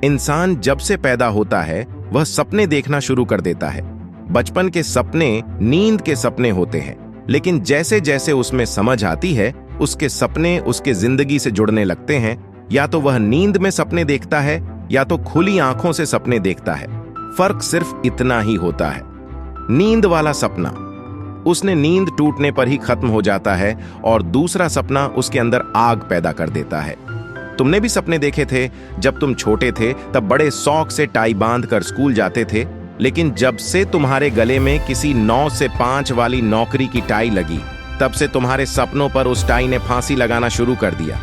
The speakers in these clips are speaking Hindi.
इंसान जब से पैदा होता है वह सपने देखना शुरू कर देता है। बचपन के सपने नींद के सपने होते हैं, लेकिन जैसे जैसे उसमें समझ आती है उसके सपने उसके जिंदगी से जुड़ने लगते हैं। या तो वह नींद में सपने देखता है या तो खुली आंखों से सपने देखता है। फर्क सिर्फ इतना ही होता है। नींद वाला सपना उसने नींद टूटने पर ही खत्म हो जाता है और दूसरा सपना उसके अंदर आग पैदा कर देता है। तुमने भी सपने देखे थे? जब तुम छोटे थे तब बड़े शौक से टाई बांध कर स्कूल जाते थे, लेकिन जब से तुम्हारे गले में किसी 9 से 5 वाली नौकरी की टाई लगी तब से तुम्हारे सपनों पर उस टाई ने फांसी लगाना शुरू कर दिया।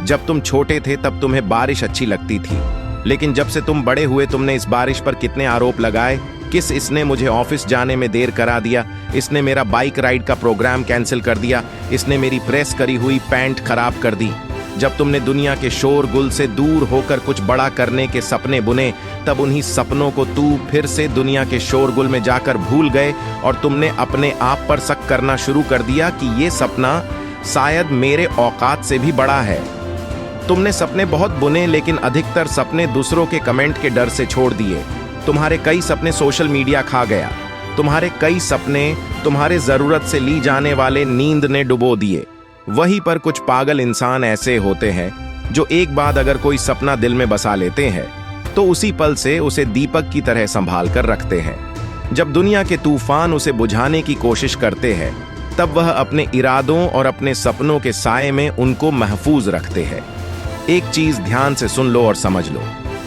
जब तुम छोटे थे तब तुम्हें बारिश अच्छी लगती थी, लेकिन जब से तुम बड़े हुए तुमने इस बारिश पर कितने आरोप लगाए। इसने मुझे ऑफिस जाने में देर करा दिया, इसने मेरा बाइक राइड का प्रोग्राम कैंसिल कर दिया, इसने मेरी प्रेस करी हुई पैंट खराब कर दी। जब तुमने दुनिया के शोरगुल से दूर होकर कुछ बड़ा करने के सपने बुने, तब उन्हीं सपनों को तू फिर से दुनिया के शोरगुल में जाकर भूल गए और तुमने अपने आप पर शक करना शुरू कर दिया कि ये सपना शायद मेरे औकात से भी बड़ा है। तुमने सपने बहुत बुने, लेकिन अधिकतर सपने दूसरों के कमेंट के डर से छोड़ दिए। तुम्हारे कई सपने सोशल मीडिया खा गया। तुम्हारे कई सपने तुम्हारे जरूरत से ली जाने वाले नींद ने डुबो दिए। वहीं पर कुछ पागल इंसान ऐसे होते हैं जो एक बार अगर कोई सपना दिल में बसा लेते हैं तो उसी पल से उसे दीपक की तरह संभाल कर रखते हैं। जब दुनिया के तूफान उसे बुझाने की कोशिश करते हैं तब वह अपने इरादों और अपने सपनों के साए में उनको महफूज रखते हैं। एक चीज ध्यान से सुन लो और समझ लो,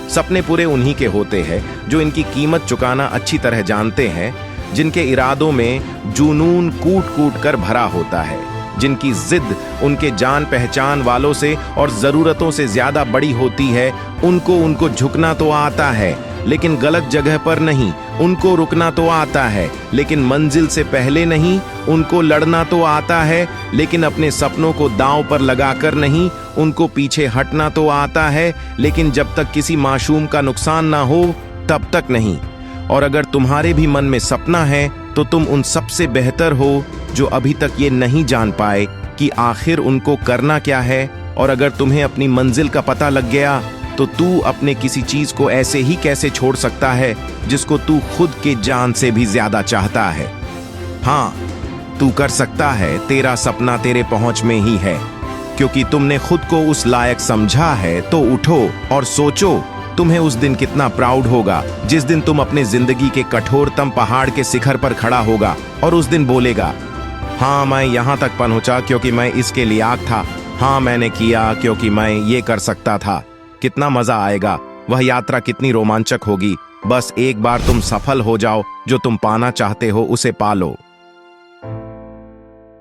सपने पूरे उन्हीं के होते हैं जो इनकी कीमत चुकाना अच्छी तरह जानते हैं, जिनके इरादों में जुनून कूट कूट कर भरा होता है, जिनकी जिद उनके जान पहचान वालों से और जरूरतों से ज्यादा बड़ी होती है। उनको झुकना तो आता है लेकिन गलत जगह पर नहीं, उनको रुकना तो आता है लेकिन मंजिल से पहले नहीं, उनको लड़ना तो आता है लेकिन अपने सपनों को दांव पर लगाकर नहीं, उनको पीछे हटना तो आता है लेकिन जब तक किसी मासूम का नुकसान ना हो तब तक नहीं। और अगर तुम्हारे भी मन में सपना है तो तुम उन सबसे बेहतर हो जो अभी तक ये नहीं जान पाए कि आखिर उनको करना क्या है। और अगर तुम्हें अपनी मंजिल का पता लग गया तो तू अपने किसी चीज को ऐसे ही कैसे छोड़ सकता है जिसको तू खुद के जान से भी ज्यादा चाहता है। हाँ, तू कर सकता है। तेरा सपना तेरे पहुंच में ही है, क्योंकि तुमने खुद को उस लायक समझा है। तो उठो और सोचो, तुम्हें उस दिन कितना प्राउड होगा जिस दिन तुम अपने जिंदगी के कठोरतम पहाड़ के शिखर पर खड़ा होगा और उस दिन बोलेगा, हाँ मैं यहाँ तक पहुंचा क्योंकि मैं इसके लायक था, हाँ मैंने किया क्योंकि मैं ये कर सकता था। कितना मजा आएगा, वह यात्रा कितनी रोमांचक होगी। बस एक बार तुम सफल हो जाओ, जो तुम पाना चाहते हो उसे पालो।